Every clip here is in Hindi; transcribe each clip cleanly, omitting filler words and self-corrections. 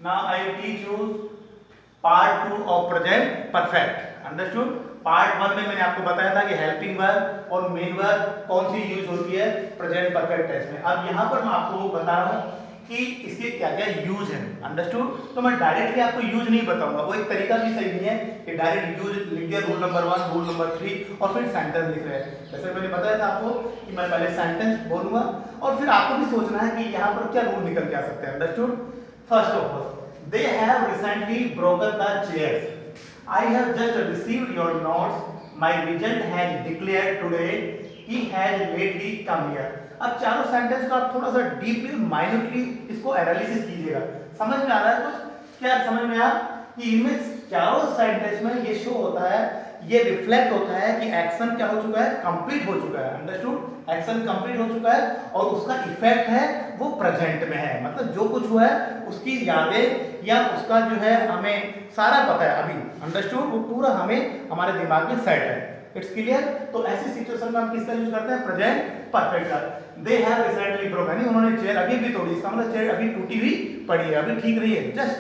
Now I will teach you part 2 of present perfect. Understood? Part 1 में मैंने आपको बताया था कि हेल्पिंग वर्ब और मेन वर्ब कौन सी यूज होती है प्रेजेंट परफेक्ट टेंस में। अब यहाँ पर मैं आपको बता रहा हूँ कि इसके क्या क्या यूज है। अंडरस्टूड? तो मैं डायरेक्टली आपको यूज नहीं बताऊंगा, वो एक तरीका भी सही नहीं है कि डायरेक्ट यूज लिख दिया रूल नंबर 1 रूल नंबर 3 और फिर सेंटेंस लिख रहे हैं। जैसे मैंने बताया था आपको कि मैं पहले सेंटेंस बोलूंगा और फिर आपको भी सोचना है कि यहाँ पर क्या रूल निकल के आ सकते हैं। Understood? First of all, they have recently broken the chairs. I have just received your notes. My regent has declared today he has lately come here. अब चारों सेंटेंस को आप थोड़ा सा डीपली माइन्यूटली इसको एनालिसिस कीजिएगा। समझ में आ रहा है कुछ? क्या समझ में आया कि इनमें चारों सेंटेंस में ये शो होता है, ये रिफ्लेक्ट होता है कि एक्शन क्या हो चुका है, कंप्लीट हो चुका है। अंडरस्टूड? एक्शन कंप्लीट हो चुका है और उसका इफेक्ट है वो प्रेजेंट में है, मतलब जो कुछ हुआ है उसकी यादें या उसका जो है हमें सारा पता है अभी। अंडरस्टूड? वो पूरा हमें हमारे दिमाग में सेट है। It's clear? तो ऐसी सिचुएशन में हम किसका यूज करते हैं? प्रेजेंट परफेक्ट का। दे हैव रिसेंटली ब्रोकन, उन्होंने चेयर अभी भी तोड़ी, इसका मतलब चेयर अभी टूटी हुई पड़ी है, अभी ठीक नहीं है। Just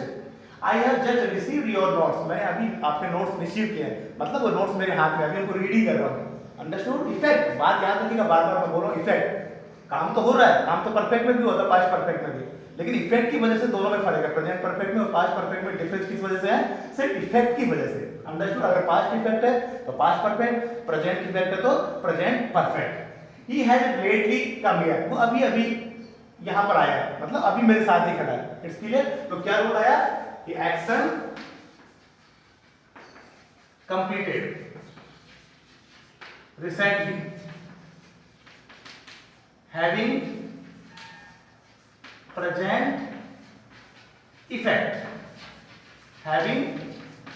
I have just received your notes, मैंने अभी आपके नोट्स रिसीव किए हैं, मतलब वो नोट्स मेरे हाथ में, अभी उनको रीडिंग कर रहा हूँ। अंडरस्टूड? इफेक्ट, बात याद रखिएगा, बार बार मैं बोल रहा हूँ इफेक्ट। काम तो हो रहा है, काम तो परफेक्ट में भी होता है, पास्ट परफेक्ट में भी, लेकिन इफेक्ट की वजह से दोनों में फर्क है। प्रेजेंट परफेक्ट में और पास्ट परफेक्ट में डिफरेंस किस वजह से है? सिर्फ इफेक्ट की वजह से। अंडरस्टूड? अगर पास्ट इफेक्ट है तो पास्ट परफेक्ट, प्रेजेंट इफेक्ट है तो present perfect. He has lately come here, वो अभी अभी यहां पर आया, मतलब अभी मेरे साथ ही खड़ा है। It's clear? तो क्या रूल आया कि action completed recently having present effect, having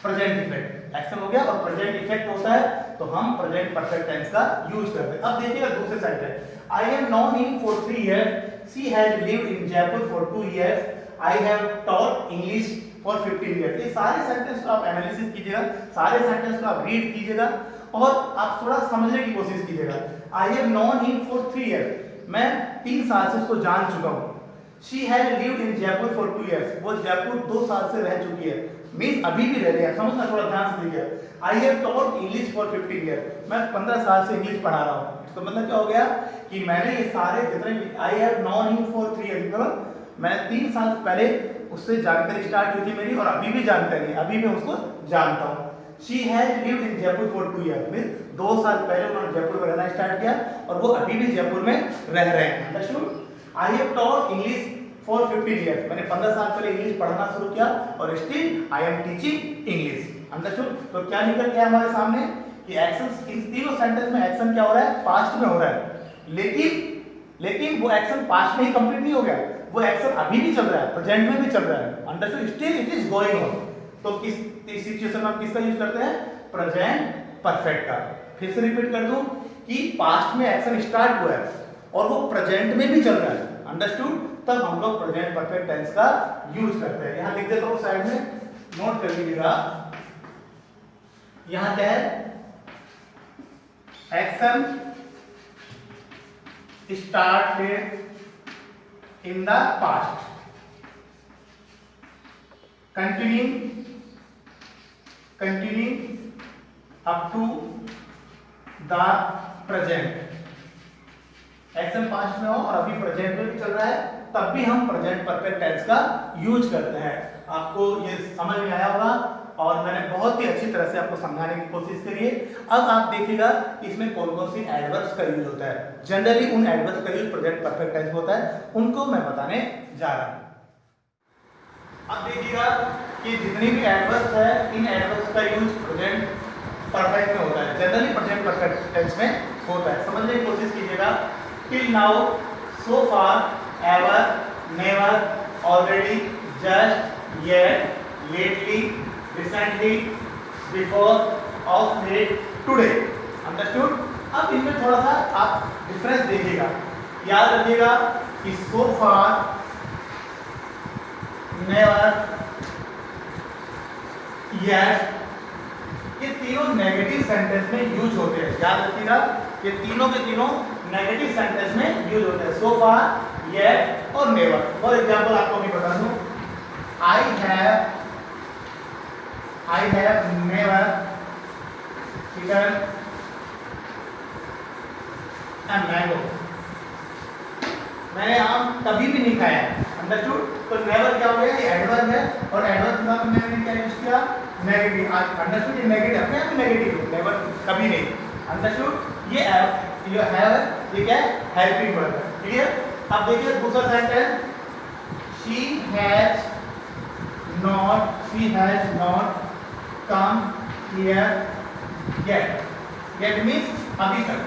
present effect action हो गया और प्रेजेंट इफेक्ट होता है तो हम प्रेजेंट परफेक्ट टेंस का यूज करते हैं। अब देखिएगा दूसरे साइड पे, I have known him for 3 years, she has lived in Jaipur for 2 years, I have taught English for 15 years। ये सारे सेंटेंस को आप एनालिसिस कीजिएगा, सारे सेंटेंस को आप रीड कीजिएगा और आप थोड़ा समझने की कोशिश कीजिएगा। I have known him for 3 years, मैं 3 साल से उसको जान चुका हूँ। She has lived in Jaipur for 2 years, वो जयपुर 2 साल से रह चुकी है, मींस अभी भी रह रही है। समझना, थोड़ा ध्यान से देखिए। I have taught English for 15 years, मैं 15 साल से इंग्लिश पढ़ा रहा हूँ। तो मतलब क्या हो गया कि मैंने ये सारे जितने, I have known him for 3 years, मतलब मैं 3 साल पहले उससे जानकारी स्टार्ट हुई थी मेरी और अभी भी जानकारी है, अभी मैं उसको जानता हूँ। She has lived in Jaipur for 2 years, means 2 साल पहले उन्होंने जयपुर में रहना स्टार्ट किया और वो अभी भी जयपुर में रह रहे हैं। Understood? I have taught English for 15 years, मैंने 15 साल पहले इंग्लिश पढ़ना शुरू किया और still I am teaching English. Understood? तो क्या निकल गया हमारे सामने कि एक्शन, इन तीनों सेंटेंस में एक्शन क्या हो रहा है? पास्ट में हो रहा है, लेकिन वो एक्शन पास्ट में ही कंप्लीट नहीं हो गया, वो एक्शन अभी भी चल रहा है, प्रेजेंट में भी चल रहा है। Understood? Still it is going on. तो इस सिचुएशन में हम किसका यूज करते हैं? प्रेजेंट परफेक्ट का। फिर से रिपीट कर दूं कि पास्ट में एक्शन स्टार्ट हुआ है और वो प्रेजेंट में भी चल रहा है। अंडरस्टूड? तब हम लोग प्रेजेंट परफेक्ट टेंस का यूज करते हैं। यहां लिख देता हूं साइड में, नोट कर लीजिएगा। यहां क्या है? Action started in the past, continuing up to the present। Action past में हो और अभी प्रेजेंट में भी चल रहा है, तब भी हम प्रेजेंट परफेक्ट टेंस का यूज करते हैं। आपको ये समझ में आया होगा और मैंने बहुत ही अच्छी तरह से आपको समझाने की कोशिश करी है। अब आप देखिएगा इसमें कौन कौन सी एडवर्ब्स का यूज होता है। जनरली उन एडवर्ब्स का यूज प्रेजेंट परफेक्ट टेंस होता है, उनको मैं बताने जा रहा हूँ। अब देखिएगा कि जितनी भी एडवर्ब्स है, इन एडवर्ब्स का यूज प्रेजेंट परफेक्ट में होता है, जनरली प्रेजेंट परफेक्ट टेंस में होता है। समझने की कोशिश कीजिएगा। Till now, so far, ever, never, already, just, yet, lately, recently, before, of late, today. Understood? अब इनमें थोड़ा सा आप डिफरेंस देखिएगा। याद रखिएगा कि सो फार, नेवर, येट, ये तीनों नेगेटिव सेंटेंस में यूज होते हैं। याद रखिएगा ये तीनों के तीनों नेगेटिव सेंटेंस में यूज होते हैं, सो फार, येट और नेवर। फॉर एग्जांपल आपको भी बता दूं, I have never eaten a mango. मैंने आम कभी भी नहीं खाया। अंडरस्टूड? तो नेवर क्या हो गया? ये एडवर्ब है और एडवर्ब के साथ मैंने क्या यूज किया? नेगेटिव। अंडरस्टूड? ये नेगेटिव अपने आप नेगेटिव है, नेवर कभी नहीं। अंडरस्टूड? ये हैव ये क्या है? हेल्पिंग वर्ब है। क्लियर? अब देखिए दूसरा sentence, she has not come here yet. Yet means अभी तक।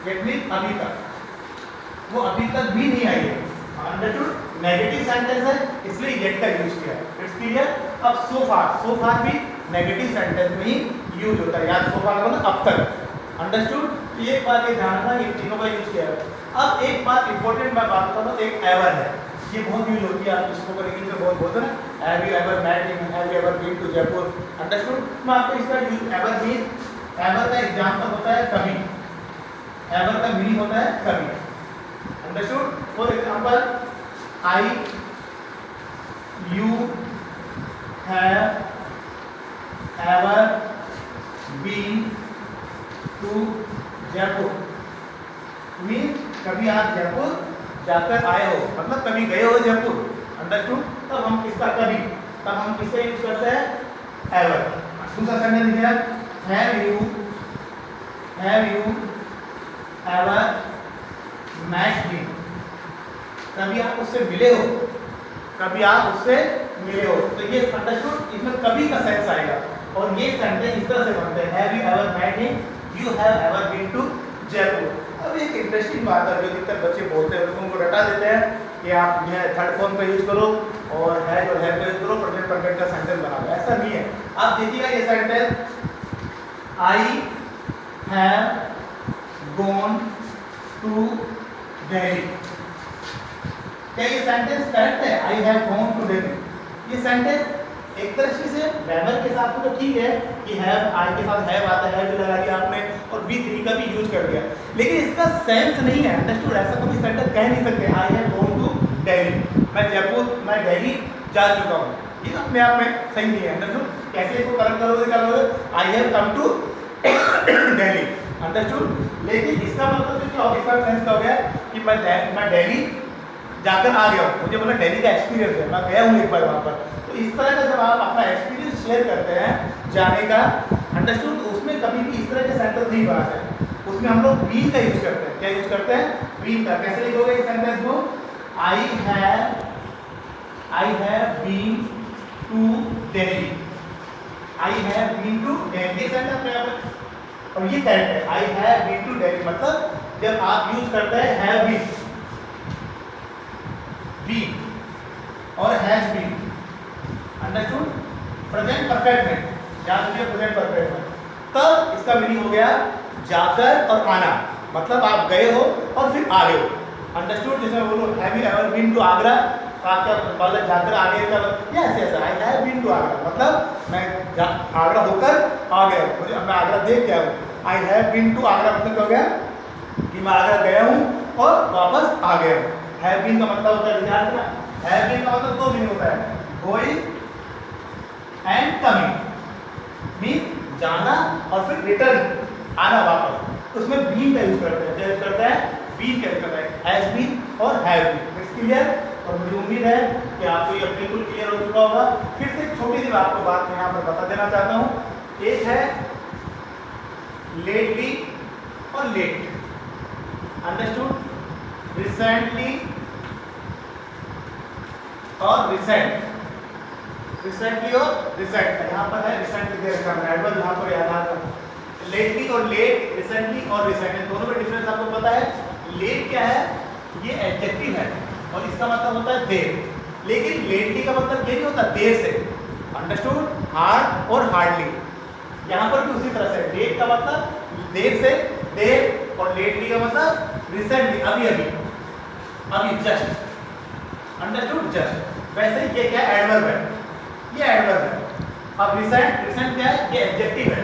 Yet means अभी तक, वो अभी तक भी नहीं आई है। अंडरस्टूड? नेगेटिव सेंटेंस है इसलिए येट का यूज किया। It's clear? अब सो फार भी नेगेटिव सेंटेंस में ही यूज होता है। याद, सो फार का मतलब अब तक। अंडरस्टूड? एक बात ये ध्यान रखना, ये तीनों का यूज किया है। अब एक बात इंपॉर्टेंट मैं बात कर रहा हूँ, एक एवर है, ये बहुत यूज होती है। आप इसको इंग्लिश में बहुत बोलते हैं ना, have you ever met him, have you ever been to Jaipur. Understood? मैं आपको इसका यूज एवर मीन, एवर का एग्जांपल होता है कभी, एवर का मीनिंग होता है कभी। Understood? For example, I you have ever been to Jaipur mean कभी आप जयपुर जाकर आए हो, मतलब कभी गए हो जयपुर। अंडरस्टूड? तब हम इसका कभी, तब हम किसका यूज करते हैं? एवर। दूसरा सेंटेंस लिखिए, have you ever met him, कभी आप उससे मिले हो, कभी आप उससे मिले हो। तो ये अंडरस्टूड? इसमें कभी का सेंस आएगा और ये सेंटेंस इस तरह से बनते हैं, have you ever met him, you have ever been to Jaipur. अब एक इंटरेस्टिंग बात है, जो अधिकतर बच्चे बोलते हैं, लोगों को रटा देते हैं कि आप यह थर्ड फॉर्म का यूज करो और हैव और हैव का यूज करो, प्रेजेंट परफेक्ट का सेंटेंस बना लो। ऐसा नहीं है। आप देखिएगा ये sentence, I have gone to Delhi, क्या ये सेंटेंस करेक्ट है? I have gone to Delhi, ये सेंटेंस एक तरह से ग्रामर के हिसाब से तो ठीक है कि हैव, आई के साथ हैव आता है, भी लगा दिया आपने और V3 का भी यूज कर दिया, लेकिन इसका सेंस नहीं है। अंडरस्टूड? ऐसा कभी सेंटेंस कह नहीं सकते I have gone to Delhi, मैं दिल्ली जा चुका हूँ, ये अपने आप में सही नहीं है। अंडरस्टूड? कैसे इसको करेक्ट करोगे? I have come to Delhi. Understood? लेकिन इसका मतलब इसका सेंस क्या हो गया कि मैं दिल्ली जाकर आ गया हूँ, मुझे मतलब दिल्ली का एक्सपीरियंस है, मैं गया हूँ एक बार वहाँ पर। तो इस तरह का जब आप अपना एक्सपीरियंस शेयर करते हैं जाने का, अंडरस्टूड, उसमें कभी भी इस तरह के सेंटेंस नहीं बनाते हैं, उसमें हम लोग बीन का यूज करते हैं। क्या यूज करते हैं? बीन का। कैसे लिखोगे इस सेंटेंस को? I have been to Delhi, I have been to Delhi sentence में आप, और ये करेक्ट है। I have been to Delhi मतलब जब आप यूज करते हैं हैव बीन और has been. Understood? Present perfect में, याद रखिए प्रेजेंट परफेक्ट में, तब इसका मीनिंग हो गया जाकर और आना, मतलब आप गए हो और फिर आ गए हो। अंडरस्टूड? जैसे मैं बोलूँ have you ever been to Agra, तो आप क्या मतलब जाकर आ गए का? Yes yes, I have been to Agra मतलब मैं आगरा होकर आ गया हूँ, मुझे मैं आगरा देख गया हूँ। I have been to Agra मतलब क्या हो गया कि मैं आगरा गया हूँ और वापस आ गया हूँ। हैव बीन का मतलब होता है, ध्यान रखना, हैव बीन का मतलब दो मीनिंग होता है, गोइंग एंड कमिंग, मीन जाना और फिर रिटर्न आना वापस, उसमें बीन का यूज करते हैं। यूज करता है बीन का यूज करता है, हैज बीन और हैव बीन। It's clear? और मुझे उम्मीद है कि आपको ये बिल्कुल क्लियर हो चुका होगा। फिर से छोटी सी आपको बात मैं यहाँ पर बता देना चाहता हूँ, एक है लेटली और लेट। अंडरस्टूड? रिसेंटली और रिसेंट, रिसेंटली और रिसेंट, यहाँ पर है रिसेंटली दे रखा है, एडवर्ब यहाँ पर याद रखना। लेटली और लेट, रिसेंटली और रिसेंट, दोनों में डिफरेंस आपको पता है। लेट क्या है? ये एडजेक्टिव है और इसका मतलब होता है देर, लेकिन लेटली का मतलब ये नहीं होता देर से। अंडरस्टूड? हार्ड और हार्डली, यहाँ पर भी उसी तरह से लेट का मतलब देर से, देर, और लेटली का मतलब रिसेंटली, अभी अभी, अभी जस्ट। अंडरस्टूड? जस्ट। वैसे ये क्या एडवर्ब है, ये एडवर्ब है। अब रिसेंट, रिसेंट क्या है? ये एडजेक्टिव है,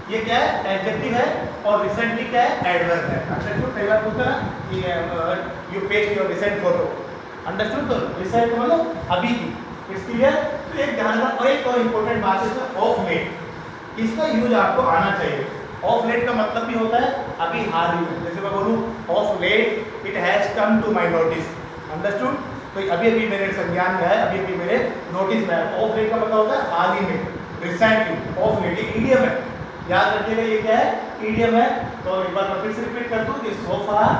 ये क्या है? एडजेक्टिव है, और रिसेंटली क्या है? एडवर्ब है। अंडरस्टूड? कई बार पूछता है कि you paste your recent photo. Understood? तो रिसेंट मतलब अभी की, इट्स क्लियर। तो एक ध्यान रखना, और एक और इम्पोर्टेंट बात है इसमें ऑफ लेट, इसका यूज आपको आना चाहिए। ऑफ लेट का मतलब भी होता है अभी हाल ही में, जैसे मैं बोलूँ of late it has come to my notice, understood. तो अभी अभी मेरे संज्ञान में है, अभी अभी मेरे नोटिस में है। ऑफ लेट का मतलब होता है हाल ही में, रिसेंटली। ऑफ लेट एक ईडियम है, याद रखिएगा ये क्या है, ईडियम है। तो एक बार मैं फिर से रिपीट कर दूं कि सो फार,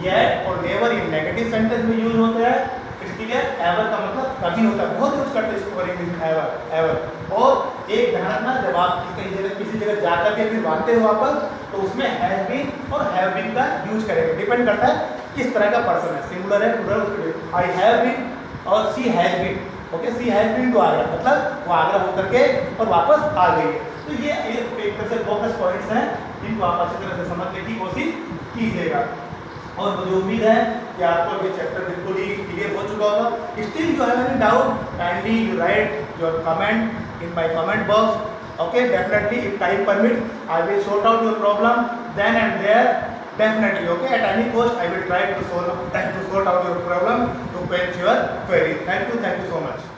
येट और नेवर ये नेगेटिव सेंटेंस में यूज होते हैं। It's clear. एवर का मतलब कभी होता है, बहुत यूज करते हैं इसको इंग्लिश में, एवर एवर। और एक ध्यान रखना, जब आप किसी जगह जाकर के फिर भागते हो वापस, तो उसमें हैज बीन और हैव बीन का यूज करेंगे। डिपेंड करता है किस तरह का पर्सन है, सिंगुलर है प्लूरल। आई हैव बीन और she has been, okay, she has been to Agra, मतलब वो आगरा होकर के और वापस आ गई है। तो ये एक तरह से फोकस पॉइंट्स हैं, जिनको आप अच्छी तरह से समझने की कोशिश कीजिएगा। और मुझे उम्मीद है कि आपको ये चैप्टर बिल्कुल ही क्लियर हो चुका होगा। Still you have any doubt, kindly you write your comment in my comment box, okay. Definitely if time permit I will sort out your problem then and there, definitely, okay, at any cost I will try to sort out your problem to quench your query. Thank you so much.